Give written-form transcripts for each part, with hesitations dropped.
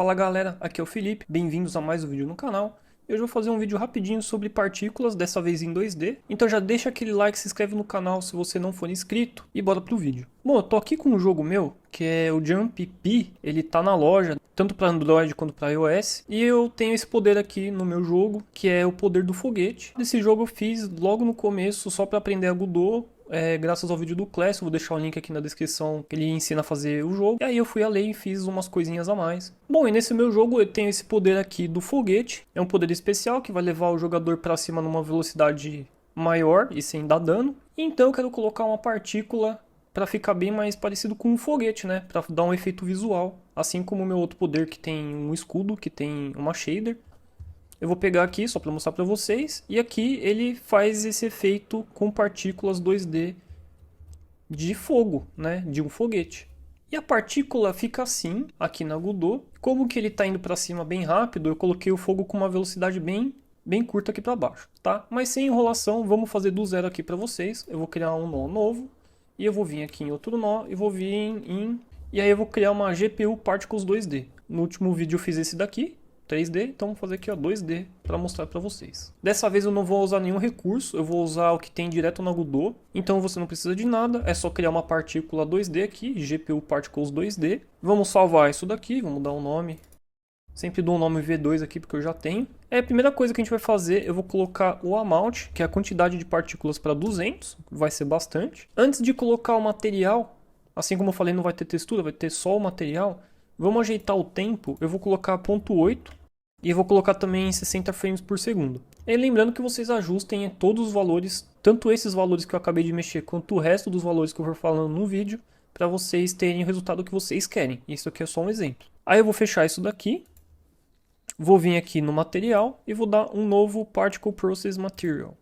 Fala galera, aqui é o Felipe, bem-vindos a mais um vídeo no canal. Hoje eu vou fazer um vídeo rapidinho sobre partículas, dessa vez em 2D. Então já deixa aquele like, se inscreve no canal se você não for inscrito e bora pro vídeo. Bom, eu tô aqui com um jogo meu, que é o Jump P, ele tá na loja, tanto para Android quanto para iOS. E eu tenho esse poder aqui no meu jogo, que é o poder do foguete. Esse jogo eu fiz logo no começo, só para aprender a Godot. Graças ao vídeo do Clash, eu vou deixar o link aqui na descrição que ele ensina a fazer o jogo. E aí eu fui além e fiz umas coisinhas a mais. Bom, e nesse meu jogo eu tenho esse poder aqui do foguete. É um poder especial que vai levar o jogador para cima numa velocidade maior e sem dar dano. Então eu quero colocar uma partícula para ficar bem mais parecido com um foguete, né? Para dar um efeito visual. Assim como o meu outro poder que tem um escudo, que tem uma shader. Eu vou pegar aqui só para mostrar para vocês. E aqui ele faz esse efeito com partículas 2D de fogo, né? De um foguete. E a partícula fica assim, aqui na Godot. Como que ele está indo para cima bem rápido, eu coloquei o fogo com uma velocidade bem curta aqui para baixo, tá? Mas sem enrolação, vamos fazer do zero aqui para vocês. Eu vou criar um nó novo. E eu vou vir aqui em outro nó e vou vir e aí eu vou criar uma GPU Particles 2D. No último vídeo eu fiz esse daqui. 3D, então vou fazer aqui ó, 2D para mostrar para vocês. Dessa vez eu não vou usar nenhum recurso, eu vou usar o que tem direto na Godot. Então você não precisa de nada, é só criar uma partícula 2D aqui, GPU Particles 2D. Vamos salvar isso daqui, vamos dar um nome. Sempre dou um nome V2 aqui porque eu já tenho. A primeira coisa que a gente vai fazer, eu vou colocar o amount, que é a quantidade de partículas para 200, vai ser bastante. Antes de colocar o material, assim como eu falei, não vai ter textura, vai ter só o material. Vamos ajeitar o tempo, eu vou colocar 0.8. E eu vou colocar também em 60 frames por segundo. E lembrando que vocês ajustem todos os valores, tanto esses valores que eu acabei de mexer, quanto o resto dos valores que eu for falando no vídeo, para vocês terem o resultado que vocês querem. Isso aqui é só um exemplo. Aí eu vou fechar isso daqui, vou vir aqui no material e vou dar um novo Particle Process Material.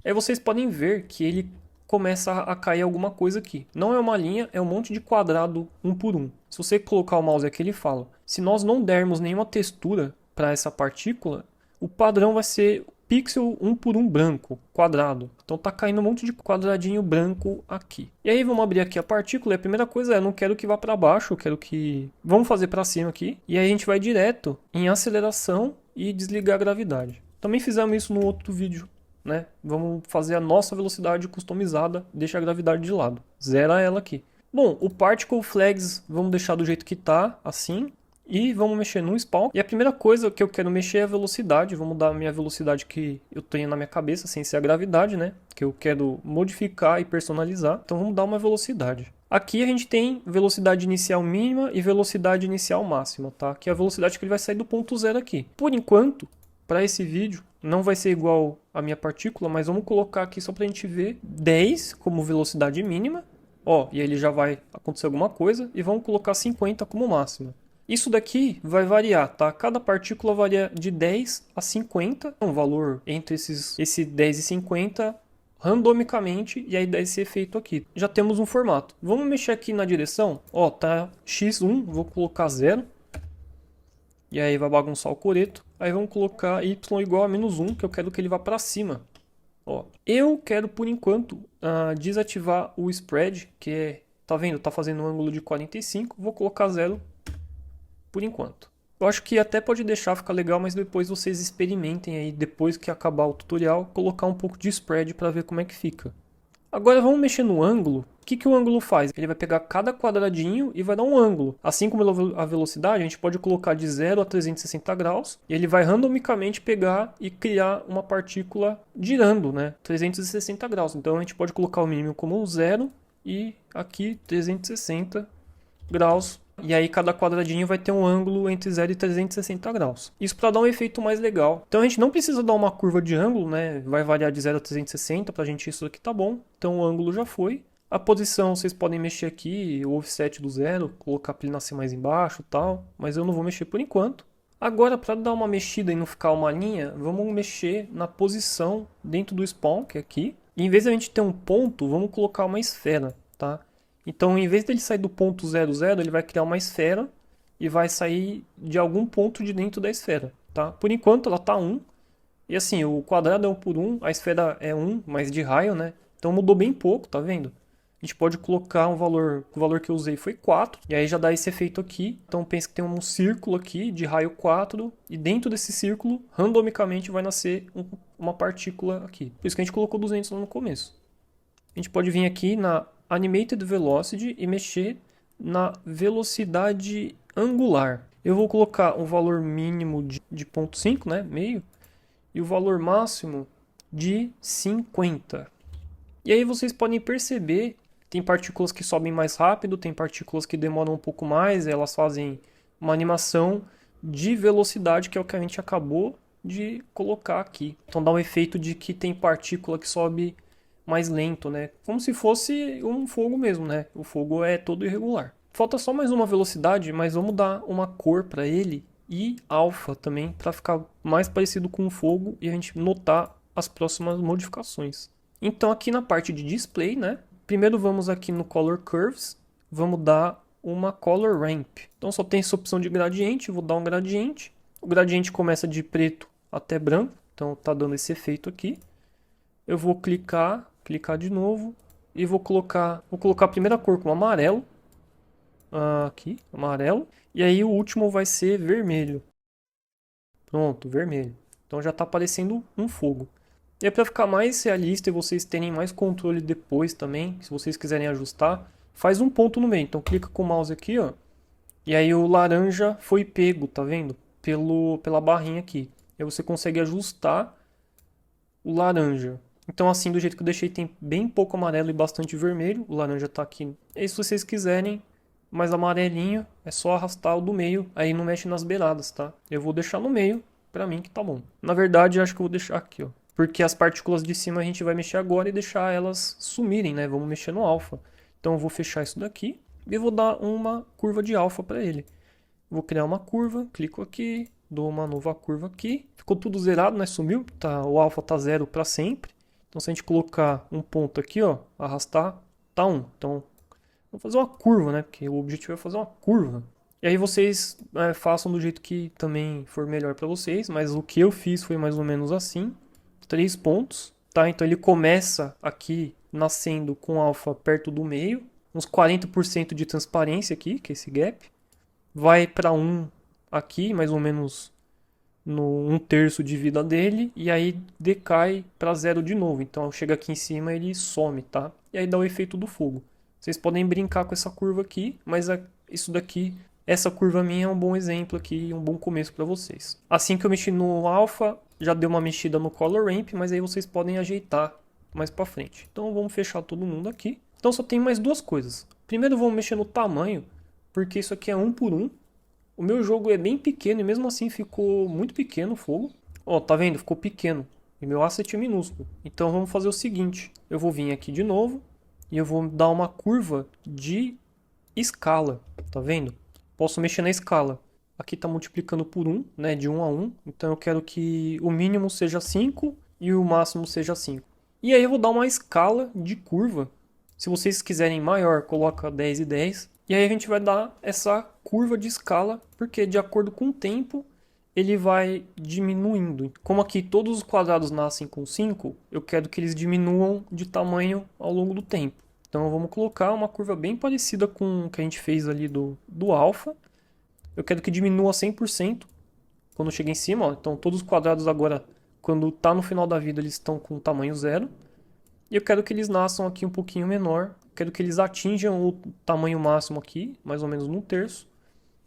Aí vocês podem ver que ele começa a cair alguma coisa aqui. Não é uma linha, é um monte de quadrado um por um. Se você colocar o mouse aqui, ele fala. Se nós não dermos nenhuma textura para essa partícula, o padrão vai ser pixel um por um branco, quadrado. Então tá caindo um monte de quadradinho branco aqui. E aí vamos abrir aqui a partícula e a primeira coisa é, eu não quero que vá para baixo, eu quero que... Vamos fazer para cima aqui. E aí a gente vai direto em aceleração e desligar a gravidade. Também fizemos isso no outro vídeo. Né? Vamos fazer a nossa velocidade customizada, deixa a gravidade de lado, zera ela aqui. Bom, o Particle Flags vamos deixar do jeito que tá, assim, e vamos mexer no spawn. E a primeira coisa que eu quero mexer é a velocidade, vamos dar a minha velocidade que eu tenho na minha cabeça, sem ser a gravidade, né? Que eu quero modificar e personalizar, então vamos dar uma velocidade. Aqui a gente tem velocidade inicial mínima e velocidade inicial máxima, tá? Que é a velocidade que ele vai sair do ponto zero aqui. Por enquanto, para esse vídeo, não vai ser igual a minha partícula, mas vamos colocar aqui só para a gente ver 10 como velocidade mínima. Ó, e aí ele já vai acontecer alguma coisa. E vamos colocar 50 como máxima. Isso daqui vai variar, tá? Cada partícula varia de 10 a 50. Um valor entre esse 10 e 50 randomicamente. E aí dá esse efeito aqui. Já temos um formato. Vamos mexer aqui na direção. Ó, tá x1, vou colocar 0. E aí vai bagunçar o coreto. Aí vamos colocar y igual a -1, que eu quero que ele vá para cima. Ó, eu quero, por enquanto, desativar o spread, que é, tá vendo? Tá fazendo um ângulo de 45. Vou colocar 0 por enquanto. Eu acho que até pode deixar ficar legal, mas depois vocês experimentem aí, depois que acabar o tutorial, colocar um pouco de spread para ver como é que fica. Agora vamos mexer no ângulo. O que o ângulo faz? Ele vai pegar cada quadradinho e vai dar um ângulo. Assim como a velocidade, a gente pode colocar de 0 a 360 graus. E ele vai randomicamente pegar e criar uma partícula girando, né? 360 graus. Então a gente pode colocar o mínimo como 0 e aqui 360 graus. E aí cada quadradinho vai ter um ângulo entre 0 e 360 graus. Isso para dar um efeito mais legal. Então a gente não precisa dar uma curva de ângulo, né? Vai variar de 0 a 360, pra gente isso aqui tá bom. Então o ângulo já foi. A posição vocês podem mexer aqui, o offset do zero, colocar para ele nascer mais embaixo e tal. Mas eu não vou mexer por enquanto. Agora para dar uma mexida e não ficar uma linha, vamos mexer na posição dentro do spawn, que é aqui. E em vez de a gente ter um ponto, vamos colocar uma esfera, tá? Então, em vez dele sair do ponto 0, 0, ele vai criar uma esfera e vai sair de algum ponto de dentro da esfera, tá? Por enquanto, ela tá 1. E assim, o quadrado é 1 por 1, a esfera é 1, mas de raio, né? Então mudou bem pouco, tá vendo? a gente pode colocar um valor, o valor que eu usei foi 4, e aí já dá esse efeito aqui. Então pensa que tem um círculo aqui de raio 4, e dentro desse círculo, randomicamente vai nascer uma partícula aqui. Por isso que a gente colocou 200 lá no começo. A gente pode vir aqui na Animated Velocity e mexer na velocidade angular. Eu vou colocar um valor mínimo de 0,5, né, meio, e o valor máximo de 50. E aí vocês podem perceber, tem partículas que sobem mais rápido, tem partículas que demoram um pouco mais, elas fazem uma animação de velocidade, que é o que a gente acabou de colocar aqui. Então dá um efeito de que tem partícula que sobe mais lento, né? Como se fosse um fogo mesmo, né? O fogo é todo irregular. Falta só mais uma velocidade, mas vamos dar uma cor para ele e alfa também, para ficar mais parecido com o fogo e a gente notar as próximas modificações. Então aqui na parte de display, né? Primeiro vamos aqui no Color Curves, vamos dar uma Color Ramp. Então só tem essa opção de gradiente, vou dar um gradiente. O gradiente começa de preto até branco, então tá dando esse efeito aqui. Eu vou clicar de novo e vou colocar a primeira cor como amarelo. Aqui, amarelo. E aí o último vai ser vermelho. Pronto, vermelho. Então já está aparecendo um fogo. E aí para ficar mais realista e vocês terem mais controle depois também, se vocês quiserem ajustar, faz um ponto no meio. Então clica com o mouse aqui, ó. E aí o laranja foi pego, tá vendo? Pela barrinha aqui. E aí você consegue ajustar o laranja. Então assim, do jeito que eu deixei, tem bem pouco amarelo e bastante vermelho. O laranja tá aqui. E aí, se vocês quiserem mais amarelinho, é só arrastar o do meio, aí não mexe nas beiradas, tá? Eu vou deixar no meio, pra mim que tá bom. Na verdade, eu acho que eu vou deixar aqui, ó. Porque as partículas de cima a gente vai mexer agora e deixar elas sumirem, né? Vamos mexer no alfa. Então eu vou fechar isso daqui e vou dar uma curva de alfa pra ele. Vou criar uma curva, clico aqui, dou uma nova curva aqui. Ficou tudo zerado, né? Sumiu, tá? O alfa tá 0 pra sempre. Então se a gente colocar um ponto aqui, ó, arrastar, tá 1. Então vou fazer uma curva, né? Porque o objetivo é fazer uma curva. E aí vocês façam do jeito que também for melhor para vocês. Mas o que eu fiz foi mais ou menos assim. 3 pontos, tá? Então ele começa aqui nascendo com alfa perto do meio. Uns 40% de transparência aqui, que é esse gap. Vai para 1 aqui, mais ou menos no 1/3 de vida dele. E aí decai para 0 de novo. Então chega aqui em cima ele some, tá? E aí dá o efeito do fogo. Vocês podem brincar com essa curva aqui, mas isso daqui, essa curva minha é um bom exemplo aqui, um bom começo para vocês. Assim que eu mexi no alpha, já deu uma mexida no color ramp, mas aí vocês podem ajeitar mais para frente. Então vamos fechar todo mundo aqui. Então só tem mais duas coisas. Primeiro vamos mexer no tamanho, porque isso aqui é 1 por 1. O meu jogo é bem pequeno e mesmo assim ficou muito pequeno o fogo. Ó, tá vendo? Ficou pequeno. E meu asset é minúsculo. Então vamos fazer o seguinte. Eu vou vir aqui de novo. E eu vou dar uma curva de escala, tá vendo? Posso mexer na escala. Aqui está multiplicando por 1, né, de 1 a 1. Então eu quero que o mínimo seja 5 e o máximo seja 5. E aí eu vou dar uma escala de curva. Se vocês quiserem maior, coloca 10 e 10. E aí a gente vai dar essa curva de escala, porque de acordo com o tempo, ele vai diminuindo. Como aqui todos os quadrados nascem com 5, eu quero que eles diminuam de tamanho ao longo do tempo. Então vamos colocar uma curva bem parecida com o que a gente fez ali do alfa. Eu quero que diminua 100% quando chega em cima. Ó. Então todos os quadrados agora, quando está no final da vida, eles estão com tamanho 0. E eu quero que eles nasçam aqui um pouquinho menor. Quero que eles atinjam o tamanho máximo aqui, mais ou menos no 1/3.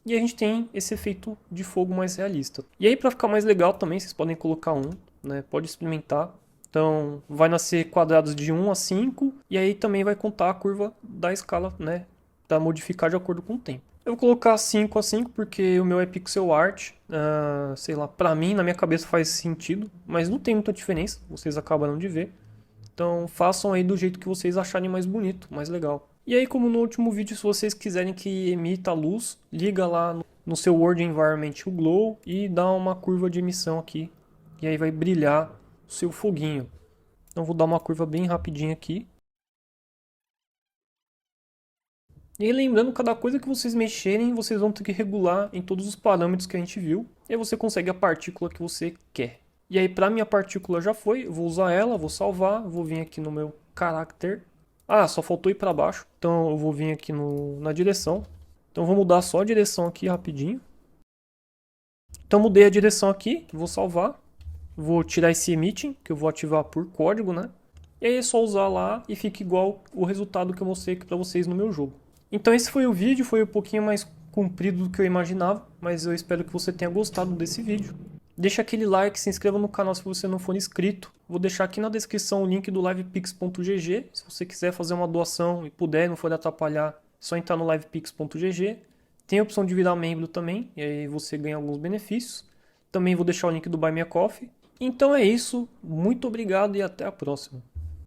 E a gente tem esse efeito de fogo mais realista. E aí para ficar mais legal também, vocês podem colocar um, né? Pode experimentar. Então vai nascer quadrados de 1 a 5 e aí também vai contar a curva da escala, né? Para modificar de acordo com o tempo. Eu vou colocar 5 a 5 porque o meu é pixel art. Sei lá, para mim, na minha cabeça faz sentido, mas não tem muita diferença, vocês acabaram de ver. Então façam aí do jeito que vocês acharem mais bonito, mais legal. E aí, como no último vídeo, se vocês quiserem que emita luz, liga lá no seu World Environment o Glow e dá uma curva de emissão aqui. E aí vai brilhar o seu foguinho. Então vou dar uma curva bem rapidinha aqui. E aí, lembrando, cada coisa que vocês mexerem, vocês vão ter que regular em todos os parâmetros que a gente viu. E aí você consegue a partícula que você quer. E aí, para minha partícula já foi, eu vou usar ela, vou salvar, vou vir aqui no meu character. Ah, só faltou ir para baixo. Então eu vou vir aqui na direção. Então eu vou mudar só a direção aqui rapidinho. Então mudei a direção aqui, vou salvar. Vou tirar esse emitting, que eu vou ativar por código, né? E aí é só usar lá e fica igual o resultado que eu mostrei aqui para vocês no meu jogo. Então esse foi o vídeo, foi um pouquinho mais comprido do que eu imaginava, mas eu espero que você tenha gostado desse vídeo. Deixa aquele like, se inscreva no canal se você não for inscrito. Vou deixar aqui na descrição o link do livepix.gg. Se você quiser fazer uma doação e puder, não for atrapalhar, é só entrar no livepix.gg. Tem a opção de virar membro também, e aí você ganha alguns benefícios. Também vou deixar o link do Buy Me a Coffee. Então é isso, muito obrigado e até a próxima.